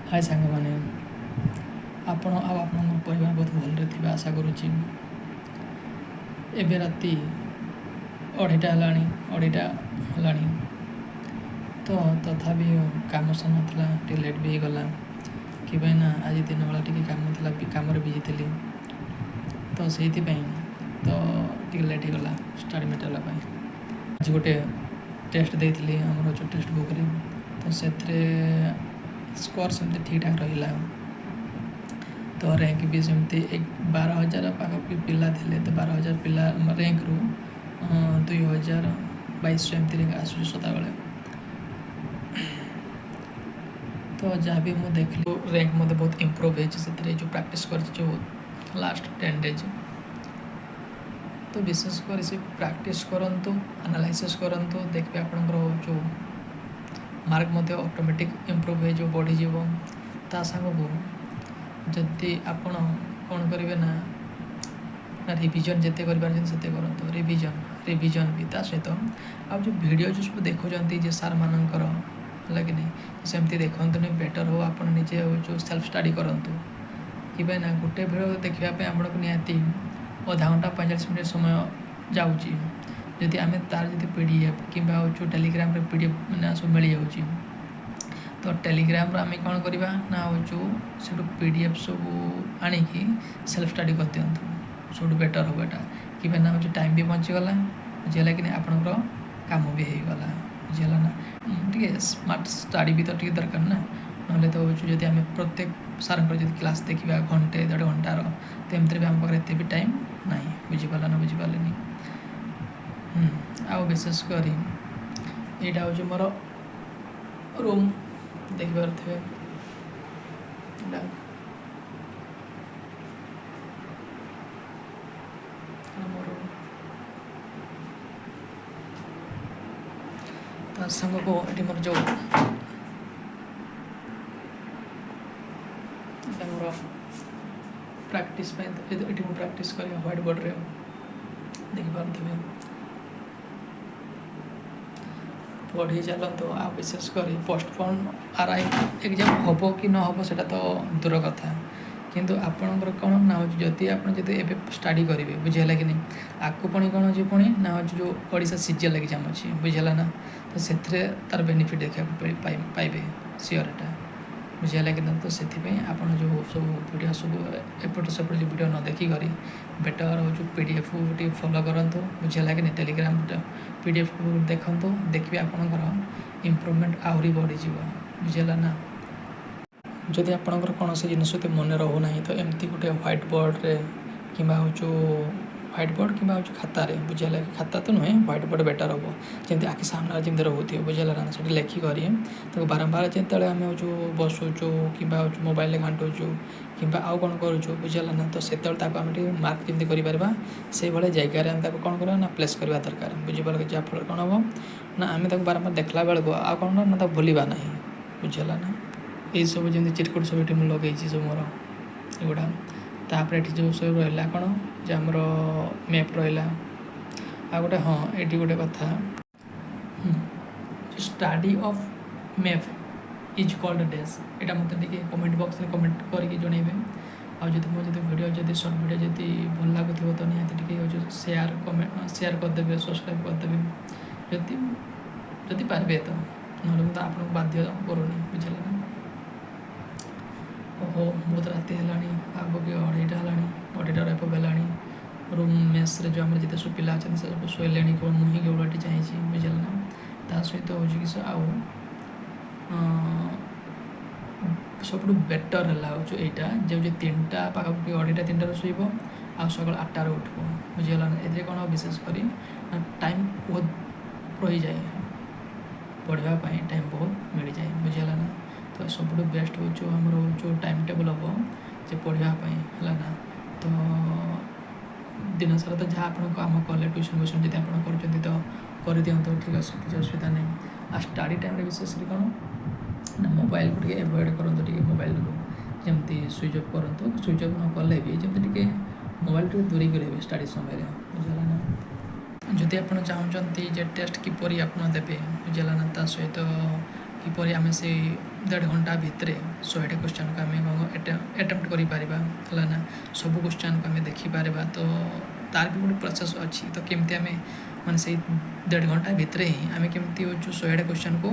हाय सांग मैंने आपण परिवार बहुत भलरे थे आशा करुच्ची। एबे राति 2:30 है तो तथापि काम सन नाला टे लेट भी गला कि आज दिन बेला टी कम था कम बिजी थी तो से तो लेट हो गला स्टडी मेटेरियल आज गोटे टेस्ट देती आम जो टेस्ट बुक रे तो से स्कोर सेमती ठीक ठाक रहा तो रैंक भी सेमती 12,000 पाखापाखि पिला थे तो 12,000 पिला रैंक रू 2,022 एमती रैंक आसूँ सदाबले तो जहाँ भी मुझे देखली रैंक मत बहुत इम्प्रूव होती जो प्रैक्टिस कर जो लास्ट 10 डेज तो विशेषकर से प्रैक्टिस करंतु एनालाइसिस करंतु देखिए आपंकर जो मार्क मध्य ऑटोमेटिक इम्प्रूव हो जो बढ़ी जीव ता सांगू जदि आपण कौन करेंगे ना रिविजन जिते करते करूँ रिविजन भी ता सहित आ जो वीडियो जो सब देखुं सार मानकर लगे नहीं सेमती देखते नहीं बेटर हो आप निजे जो सेल्फ स्टडी करूँ कि ना गोटे वीडियो देखापी आपको निहाती आधा घंटा 45 मिनट समय जाऊँगी जदि आम तार जो पीडीएफ कि जो टेलीग्राम पीडीएफ मैंने सब मिल जाऊँगी तो टेलीग्राम आम कौन करवा ना जो से पीडीएफ सब आणिकी सेल्फ स्टडी कर दिंतु सब बेटर हम यहाँ कि ना जो टाइम भी बचीगला बुझेगा कि आपंकर काम भी होगला बुझेगा ना टे स्मार्ट स्टडी भी तो टे दरकार ना ना तो जो आम प्रत्येक सार जो क्लास देखा घंटे 1.5 घंटार तो एमती भी आम पाखे एत भी टाइम ना बुझीपारा ना बुझीपारे आ विशेष कर यहाँ हूँ मोर रूम देखिए संग को ये मोर जो मोर प्रैक्टिस ये प्रैक्टिस कर व्हाइट बोर्ड रे देखिए पढ़ी चलते आ विशेष कर पोस्टपोन आरआई एग्जाम हम कि न हम से तो दूर कथा किंतु आपणकर कौन ना हो जदि आप स्टडी करेंगे बुझेगा कि नहीं आकु पुणी कौन हो पुणी ना हो जो ओडिशा सीजीएल एग्जाम अच्छी बुझेगा ना तो से तार बेनिफिट देखा पाइबे सियोर एटा बुझेगा कि ना तो से आप जो सब वीडियो सब एपट सेपट जो वीडियो न देखिक बेटर हो जो पीडीएफ टी फॉलो करंतु बुझेगा कि नहीं टेलीग्राम पीडीएफ को देखंतु देखिए आपंकर इम्प्रूवमेंट आहरी बढ़ी बुझेगा ना जदि आपंकर कौन से जिनस मन रोना तो एमती गोटे व्हाइट बोर्ड रे कि जो व्हाइट बोर्ड कि खातार बुझेगा खाता तो नुहे व्हाइट बोर्ड बेटर हम जमी आखि सामने जमी रोथे बुझेगा ना से लेखिक तो बारंबार जो आम जो बसुचु कि मोबाइल घाटुचु कि आउ कौन करुचु बुझेगा ना तो से आम मार्क जमी कर से भाई जगार आम कौन करवा ना प्लेस करवा दरकार बुझीपार जहाँफल कौन हम ना आम बारंबार देखला बेलू आ कौन ना भूलवा ना बुझेगा ना ये सब जमी चिरकुट सब ये लगे सब मोर एगुड़ा तापर ये जो सब रहा कौन जो आमर मैप रहा आ गोटे हाँ ये गोटे कथा study of map is called dash यहाँ मतलब कमेंट बॉक्स में कमेंट करके जनइबे आदि मो वीडियो जब सर्ट वीडियो जब भल लगुव तो निहती शेयर करदे सब्सक्राइब करदे जदि पारे तो ना तो आपको बाध्य करूनी बुझेगा ना ओहो बहुत राति है आगे 2:30 है 2:30 रूम मेस जो आम जिते सब पिला अच्छे सब शोले केवल मुही केवल ये चाहिए बुझेगा ना ता सहित हो कि सब बेटर है जो यहाँ जो 3टा पाखापाखि 2:30 3टार शोब आ सकाल 8टार उठब बुझेगा ना ये कौन विशेष कर टाइम बहुत रही जाए पढ़ाई टाइम बहुत मिल जाए बुझेगा ना तो सब बेस्ट हो जो टाइम टेबल हम जो पढ़ाई है ना तो दिन सारा तो जहाँ आप कम कले ट्यूशन व्यूशन जब आप तो कर दिखाँ ठीक अच्छे किसी असुविधा नहीं आ स्टडी टाइम विशेष कौन ना मोबाइल को एवॉइड करूँ मोबाइल को जमती स्विच ऑफ करूँ स्विच ऑफ न कले भी जमी मोबाइल दूरी कर स्टडी समय बुझेगा ना जदि आप चाहते टेस्ट किपर आप देवे बुझेगा ना सहित କିପରି ଆମେ ସେଇ 1.5 ଘଣ୍ଟା ଭିତରେ 100ଟା କ୍ୱେଶ୍ଚନ୍କୁ ଆମେ ଆଟେମ୍ପ୍ଟ କରିପାରିବା ହେଲା ନା, ସବୁ କ୍ୱେଶ୍ଚନ୍କୁ ଆମେ ଦେଖିପାରିବା। ତ ତାର ବି ଗୋଟେ ପ୍ରୋସେସ୍ ଅଛି। ତ କେମିତି ଆମେ ମାନେ ସେଇ 1.5 ଘଣ୍ଟା ଭିତରେ ହିଁ ଆମେ କେମିତି ହେଉଛୁ 100ଟା କ୍ୱେଶ୍ଚନ୍କୁ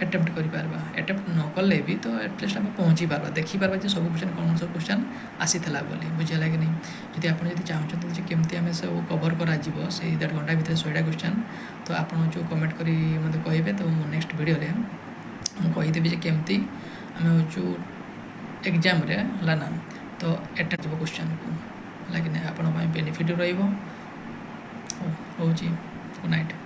ଆଟେମ୍ପ୍ଟ କରିପାରିବା। ଆଟେମ୍ପ୍ଟ ନ କଲେ ବି ତ ଆଟଲିଷ୍ଟ ଆମେ ପହଞ୍ଚିପାରିବା, ଦେଖିପାରିବା ଯେ ସବୁ କ୍ୱେଶ୍ଚନ୍ କ'ଣ ସବୁ କ୍ୱେଶ୍ଚନ୍ ଆସିଥିଲା ବୋଲି, ବୁଝିହେଲା କି ନାହିଁ। ଯଦି ଆପଣ ଯଦି ଚାହୁଁଛନ୍ତି ଯେ କେମିତି ଆମେ ସବୁ କଭର୍ କରାଯିବ ସେଇ 1.5 ଘଣ୍ଟା ଭିତରେ 100ଟା କ୍ୱେଶ୍ଚନ୍, ତ ଆପଣ ଯେଉଁ କମେଣ୍ଟ କରି ମୋତେ କହିବେ, ତ ମୁଁ ନେକ୍ସଟ ଭିଡ଼ିଓରେ ମୁଁ କହିଦେବି ଯେ କେମିତି ଆମେ ହେଉଛୁ ଏକ୍ଜାମ୍ରେ ହେଲା ନା ତ ଆଟେମ୍ପ୍ଟ ହେବ କ୍ୱେଶ୍ଚନ୍କୁ, ହେଲା କି ନାହିଁ, ଆପଣଙ୍କ ପାଇଁ ବେନିଫିଟ୍ ରହିବ। ହଉ ରହୁଛି, ଗୁଡ଼୍ ନାଇଟ୍।